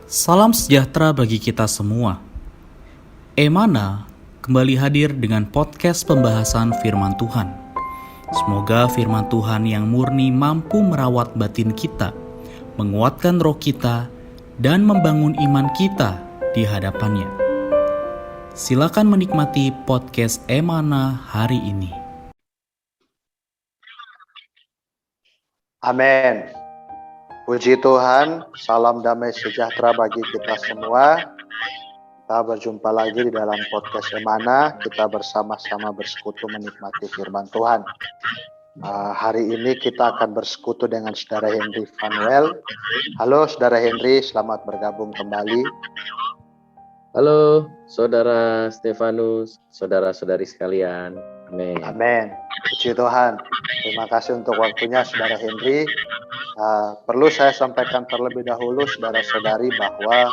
Salam sejahtera bagi kita semua. Emana kembali hadir dengan podcast pembahasan firman Tuhan. Semoga firman Tuhan yang murni mampu merawat batin kita, menguatkan roh kita, dan membangun iman kita di hadapannya. Silakan menikmati podcast Emana hari ini. Amin. Puji Tuhan, salam damai sejahtera bagi kita semua. Kita berjumpa lagi di dalam podcast Emana. Kita bersama-sama bersekutu menikmati firman Tuhan. Hari ini kita akan bersekutu dengan Saudara Henry Fanuel. Halo Saudara Henry, selamat bergabung kembali. Halo Saudara Stefanus, saudara-saudari sekalian. Amin. Amin. Puji Tuhan. Terima kasih untuk waktunya Saudara Henry. Perlu saya sampaikan terlebih dahulu saudara-saudari bahwa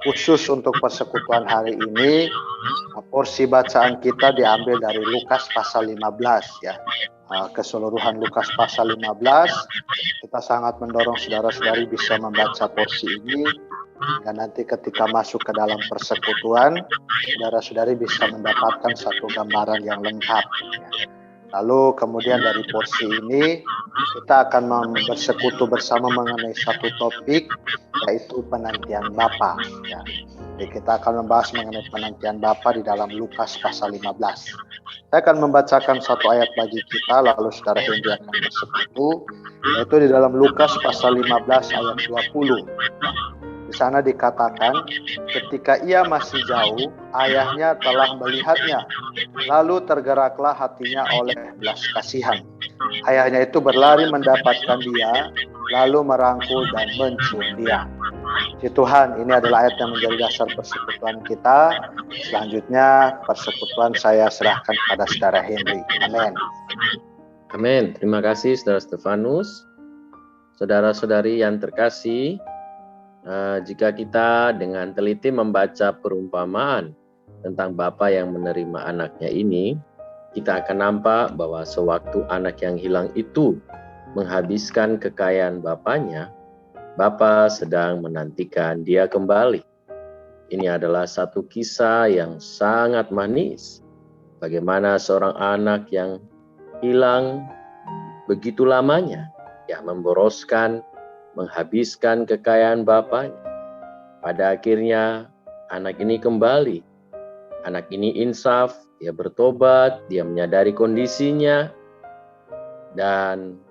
khusus untuk persekutuan hari ini porsi bacaan kita diambil dari Lukas pasal 15 ya. Keseluruhan Lukas pasal 15 kita sangat mendorong saudara-saudari bisa membaca porsi ini dan nanti ketika masuk ke dalam persekutuan saudara-saudari bisa mendapatkan satu gambaran yang lengkap ya. Lalu kemudian dari porsi ini kita akan bersekutu bersama mengenai satu topik yaitu penantian Bapa. Ya. Jadi kita akan membahas mengenai penantian Bapa di dalam Lukas pasal 15. Saya akan membacakan satu ayat bagi kita lalu saudara Henry akan bersekutu yaitu di dalam Lukas pasal 15 ayat 20. Ya. Di sana dikatakan, ketika ia masih jauh, ayahnya telah melihatnya. Lalu tergeraklah hatinya oleh belas kasihan. Ayahnya itu berlari mendapatkan dia, lalu merangkul dan mencium dia. Puji Tuhan, ini adalah ayat yang menjadi dasar persekutuan kita. Selanjutnya, persekutuan saya serahkan kepada Saudara Henry. Amin. Amin. Terima kasih Saudara Stefanus. Saudara-saudari yang terkasih, jika kita dengan teliti membaca perumpamaan tentang bapa yang menerima anaknya ini, kita akan nampak bahwa sewaktu anak yang hilang itu menghabiskan kekayaan bapaknya, bapa sedang menantikan dia kembali. Ini adalah satu kisah yang sangat manis. Bagaimana seorang anak yang hilang begitu lamanya, memboroskan, menghabiskan kekayaan bapaknya. Pada akhirnya anak ini kembali. Anak ini insaf, dia bertobat, dia menyadari kondisinya, dan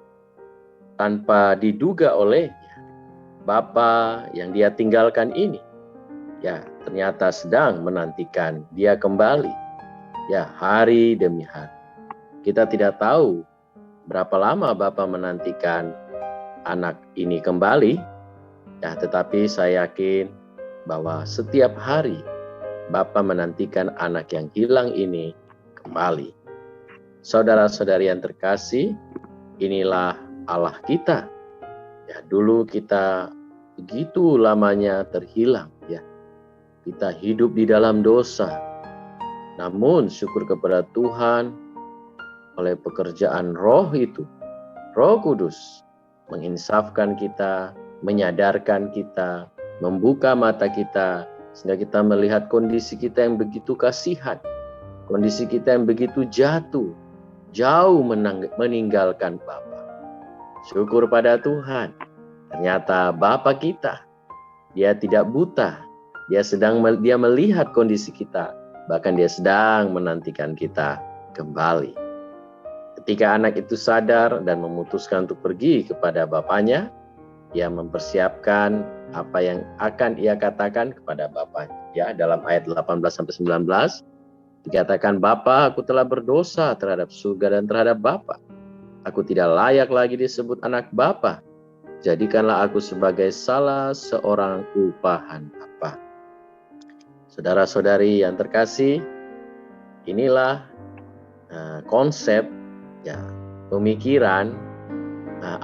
tanpa diduga olehnya, bapa yang dia tinggalkan ini, ternyata sedang menantikan dia kembali. Hari demi hari. Kita tidak tahu berapa lama bapa menantikan anak ini kembali, tetapi saya yakin bahwa setiap hari Bapa menantikan anak yang hilang ini kembali. Saudara-saudari yang terkasih, inilah Allah kita. Dulu kita begitu lamanya terhilang, kita hidup di dalam dosa. Namun syukur kepada Tuhan oleh pekerjaan Roh itu, Roh Kudus menginsafkan kita, menyadarkan kita, membuka mata kita, sehingga kita melihat kondisi kita yang begitu kasihan, kondisi kita yang begitu jauh meninggalkan Bapa. Syukur pada Tuhan, ternyata Bapa kita, dia tidak buta, dia melihat kondisi kita, bahkan dia sedang menantikan kita kembali. Ketika anak itu sadar dan memutuskan untuk pergi kepada bapaknya, ia mempersiapkan apa yang akan ia katakan kepada bapaknya. Dalam ayat 18-19 dikatakan, "Bapa, aku telah berdosa terhadap surga dan terhadap Bapa. Aku tidak layak lagi disebut anak Bapa. Jadikanlah aku sebagai salah seorang upahan Bapa." Saudara-saudari yang terkasih, inilah konsep pemikiran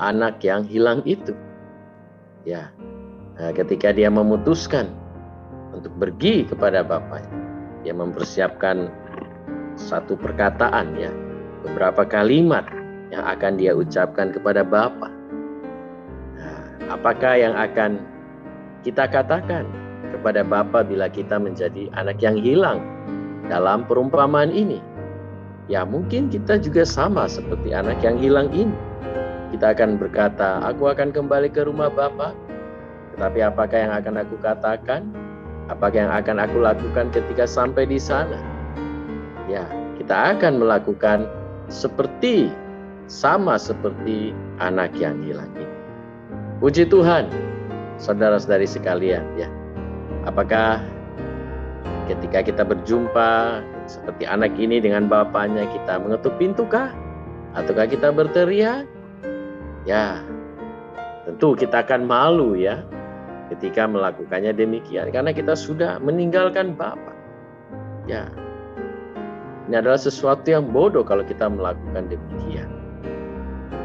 anak yang hilang itu. Ketika dia memutuskan untuk pergi kepada bapaknya, dia mempersiapkan satu perkataan, beberapa kalimat yang akan dia ucapkan kepada Bapa. Apakah yang akan kita katakan kepada Bapa bila kita menjadi anak yang hilang dalam perumpamaan ini? Ya, mungkin kita juga sama seperti anak yang hilang ini. Kita akan berkata, aku akan kembali ke rumah Bapa. Tetapi apakah yang akan aku katakan? Apakah yang akan aku lakukan ketika sampai di sana? Ya, kita akan melakukan sama seperti anak yang hilang ini. Puji Tuhan, saudara-saudari sekalian, ya. Apakah ketika kita berjumpa seperti anak ini dengan bapaknya, kita mengetuk pintu kah? Ataukah kita berteriak? Ya, tentu kita akan malu ya ketika melakukannya demikian, karena kita sudah meninggalkan Bapa. Ya, ini adalah sesuatu yang bodoh kalau kita melakukan demikian.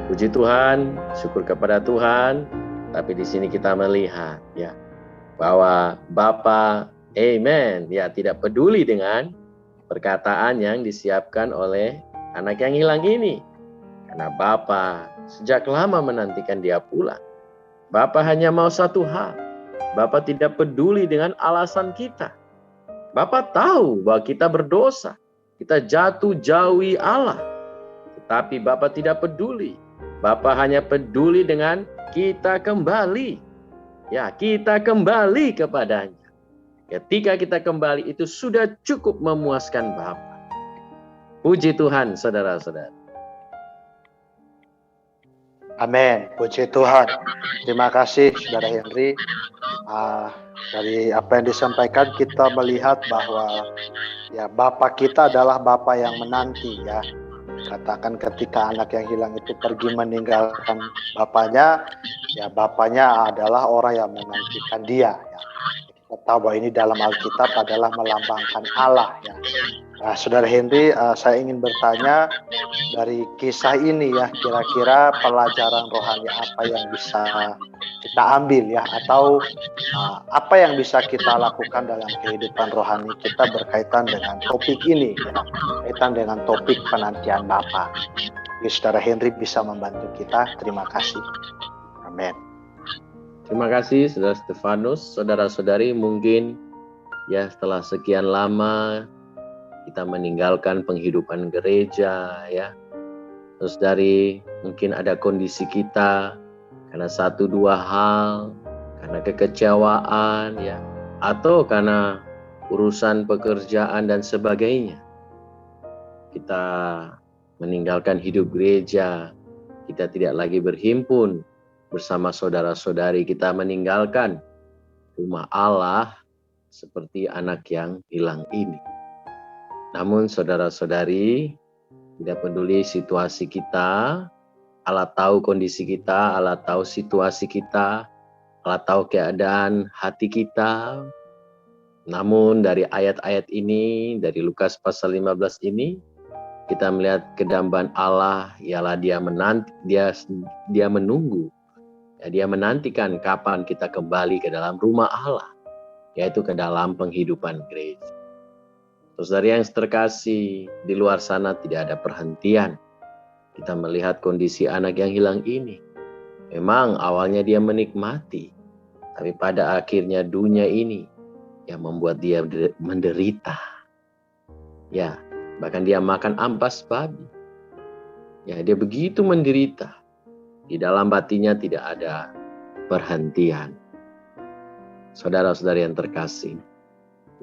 Puji Tuhan, syukur kepada Tuhan. Tapi di sini kita melihat ya bahwa Bapa, amen, ya tidak peduli dengan perkataan yang disiapkan oleh anak yang hilang ini. Karena Bapa sejak lama menantikan dia pulang. Bapa hanya mau satu hal. Bapa tidak peduli dengan alasan kita. Bapa tahu bahwa kita berdosa. Kita jatuh jauhi Allah. Tetapi Bapa tidak peduli. Bapa hanya peduli dengan kita kembali. Ya, kita kembali kepadanya. Ketika kita kembali itu sudah cukup memuaskan Bapa. Puji Tuhan, saudara-saudara. Amin, puji Tuhan. Terima kasih Saudara Henry. Dari apa yang disampaikan kita melihat bahwa ya Bapa kita adalah Bapa yang menanti ya. Katakan ketika anak yang hilang itu pergi meninggalkan bapaknya, ya bapaknya adalah orang yang menantikan dia. Ya. Kita tahu bahwa ini dalam Alkitab adalah melambangkan Allah. Ya. Nah, Saudara Henry, saya ingin bertanya dari kisah ini ya, kira-kira pelajaran rohani apa yang bisa kita ambil ya, atau apa yang bisa kita lakukan dalam kehidupan rohani kita berkaitan dengan topik ini ya, berkaitan dengan topik penantian Bapa. Jadi Saudara Henry bisa membantu kita. Terima kasih. Amin. Terima kasih Saudara Stefanus. Saudara-saudari, mungkin ya setelah sekian lama kita meninggalkan penghidupan gereja ya. Terus dari mungkin ada kondisi kita karena 1-2 hal, karena kekecewaan ya, atau karena urusan pekerjaan dan sebagainya. Kita meninggalkan hidup gereja, kita tidak lagi berhimpun bersama saudara-saudari, kita meninggalkan rumah Allah seperti anak yang hilang ini. Namun saudara-saudari, tidak peduli situasi kita, Allah tahu kondisi kita, Allah tahu situasi kita, Allah tahu keadaan hati kita. Namun dari ayat-ayat ini, dari Lukas pasal 15 ini, kita melihat kedambaan Allah, ialah dia menunggu, ya, dia menantikan kapan kita kembali ke dalam rumah Allah, yaitu ke dalam penghidupan gereja. Terus dari yang terkasih, di luar sana tidak ada perhentian. Kita melihat kondisi anak yang hilang ini. Memang awalnya dia menikmati, tapi pada akhirnya dunia ini yang membuat dia menderita. Ya, bahkan dia makan ampas babi. Ya, dia begitu menderita. Di dalam batinnya tidak ada perhentian. Saudara-saudari yang terkasih,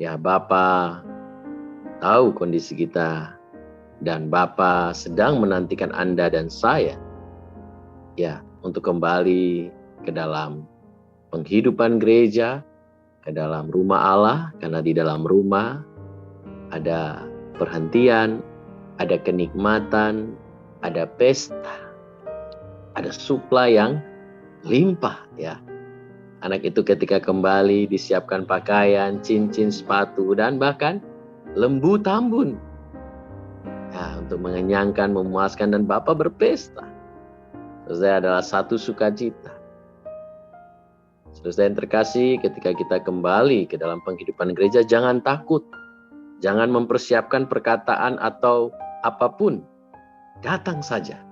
ya Bapa tahu kondisi kita, dan Bapa sedang menantikan Anda dan saya ya untuk kembali ke dalam penghidupan gereja, ke dalam rumah Allah, karena di dalam rumah ada perhentian, ada kenikmatan, ada pesta, ada suplai yang limpah ya. Anak itu ketika kembali disiapkan pakaian, cincin, sepatu, dan bahkan lembu tambun ya, untuk mengenyangkan, memuaskan, dan Bapa berpesta. Saudara, adalah satu sukacita. Saudara yang terkasih, ketika kita kembali ke dalam penghidupan gereja, jangan takut, jangan mempersiapkan perkataan atau apapun, datang saja,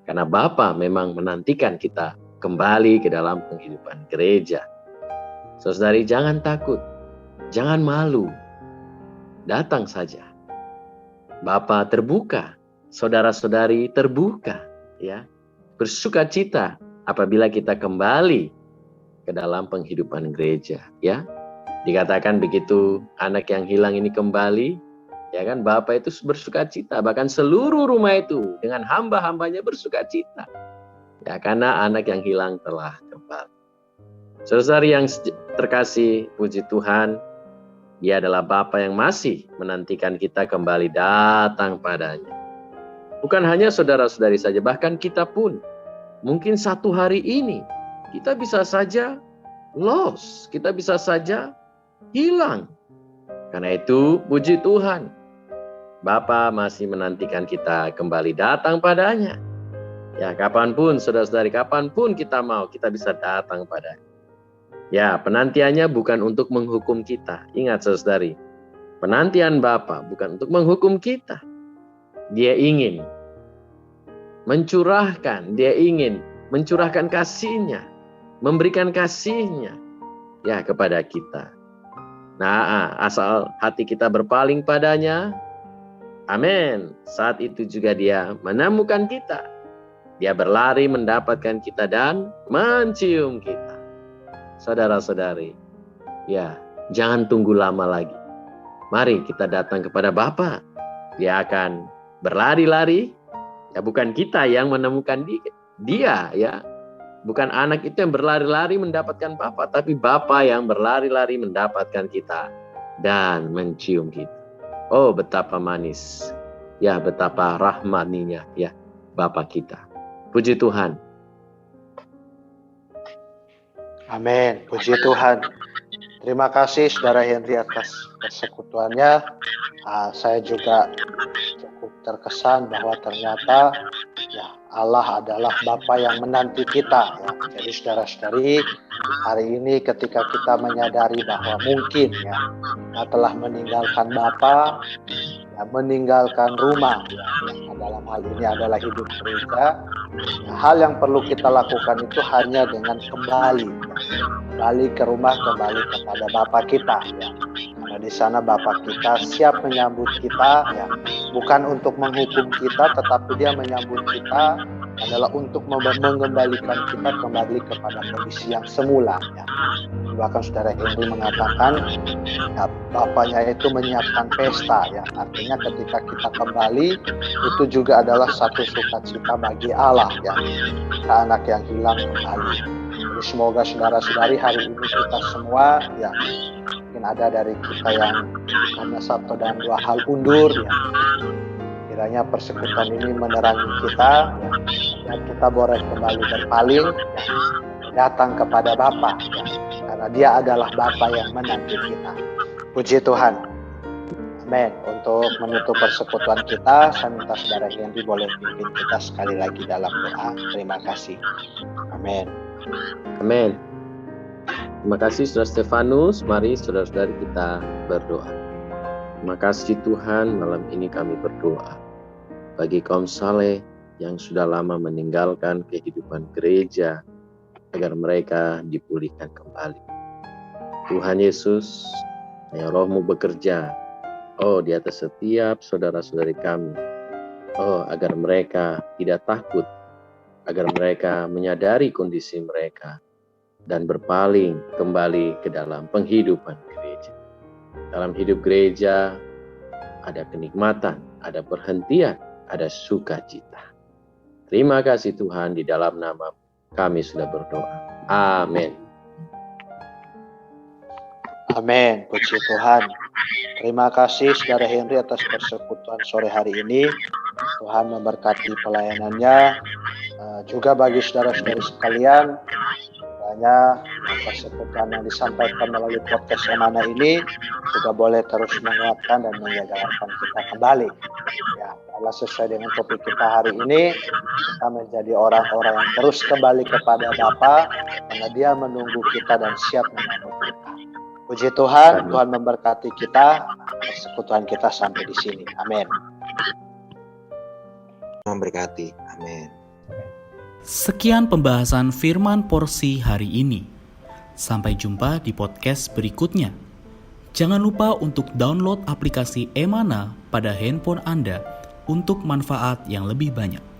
karena Bapa memang menantikan kita kembali ke dalam penghidupan gereja. Saudari, jangan takut, jangan malu. Datang saja. Bapa terbuka, saudara-saudari terbuka, ya. Bersukacita apabila kita kembali ke dalam penghidupan gereja, ya. Dikatakan begitu anak yang hilang ini kembali, ya kan, Bapa itu bersukacita, bahkan seluruh rumah itu dengan hamba-hambanya bersukacita. Ya, karena anak yang hilang telah kembali. Saudari yang terkasih, puji Tuhan, Dia adalah Bapa yang masih menantikan kita kembali datang padanya. Bukan hanya saudara-saudari saja, bahkan kita pun. Mungkin satu hari ini, kita bisa saja lost, kita bisa saja hilang. Karena itu, puji Tuhan, Bapa masih menantikan kita kembali datang padanya. Ya, kapanpun, saudara-saudari, kapanpun kita mau, kita bisa datang padanya. Ya, penantiannya bukan untuk menghukum kita. Ingat, saudari, penantian Bapa bukan untuk menghukum kita. Dia ingin mencurahkan, Dia ingin mencurahkan kasih-Nya, memberikan kasih-Nya, ya, kepada kita. Nah, asal hati kita berpaling padanya, amin. Saat itu juga Dia menemukan kita. Dia berlari mendapatkan kita dan mencium kita. Saudara-saudari, ya, jangan tunggu lama lagi. Mari kita datang kepada Bapa. Dia akan berlari-lari. Ya, bukan kita yang menemukan Dia, ya. Bukan anak itu yang berlari-lari mendapatkan Bapa, tapi Bapa yang berlari-lari mendapatkan kita dan mencium kita. Oh, betapa manis. Ya, betapa rahmaninya, ya, Bapa kita. Puji Tuhan. Amin. Puji Tuhan. Terima kasih Saudara Henry atas persekutuannya. Saya juga cukup terkesan bahwa ternyata ya Allah adalah Bapa yang menanti kita. Ya. Jadi saudara-saudari, hari ini ketika kita menyadari bahwa mungkin ya kita telah meninggalkan Bapa, ya, meninggalkan rumah, ya, yang dalam hal ini adalah hidup gereja. Hal yang perlu kita lakukan itu hanya dengan kembali ke rumah, kembali kepada Bapa kita, ya. Karena di sana Bapa kita siap menyambut kita, ya. Bukan untuk menghukum kita, tetapi Dia menyambut kita adalah untuk mengembalikan kita kembali kepada kondisi yang semula, ya. Bahkan Saudara Henry mengatakan, ya, Bapaknya itu menyiapkan pesta, ya. Artinya ketika kita kembali, itu juga adalah satu sukacita bagi Allah, ya. Anak yang hilang kembali. Jadi semoga saudara-saudari hari ini kita semua, ya, mungkin ada dari kita yang hanya satu dan dua hal undur, ya. Kiranya persekutuan ini menerangi kita, ya, dan kita boleh kembali berpaling, ya, datang kepada Bapa, ya, karena Dia adalah Bapa yang menanti kita. Puji Tuhan. Amin. Untuk menutup persekutuan kita, saya minta Saudara Henry boleh pimpin kita sekali lagi dalam doa. Terima kasih. Amin. Amin. Terima kasih Saudara Stefanus. Mari saudara-saudari kita berdoa. Terima kasih Tuhan, malam ini kami berdoa bagi kaum saleh yang sudah lama meninggalkan kehidupan gereja, agar mereka dipulihkan kembali. Tuhan Yesus, yang Roh-Mu bekerja, di atas setiap saudara-saudari kami. Agar mereka tidak takut, agar mereka menyadari kondisi mereka dan berpaling kembali ke dalam penghidupan gereja. Dalam hidup gereja ada kenikmatan, ada perhentian, ada sukacita. Terima kasih Tuhan, di dalam nama kami sudah berdoa. Amin. Amin. Puji Tuhan. Terima kasih Saudara Henry atas persekutuan sore hari ini. Tuhan memberkati pelayanannya. Juga bagi saudara-saudari sekalian, kiranya persekutuan yang disampaikan melalui podcast Emana ini juga boleh terus menguatkan dan menyadarkan kita kembali. Ya, karena sesuai dengan topik kita hari ini, kita menjadi orang-orang yang terus kembali kepada Bapa, karena Dia menunggu kita dan siap menyambut kita. Puji Tuhan, Tuhan memberkati kita, persekutuan kita sampai di sini. Amin. Memberkati. Amin. Sekian pembahasan firman porsi hari ini. Sampai jumpa di podcast berikutnya. Jangan lupa untuk download aplikasi Emana pada handphone Anda untuk manfaat yang lebih banyak.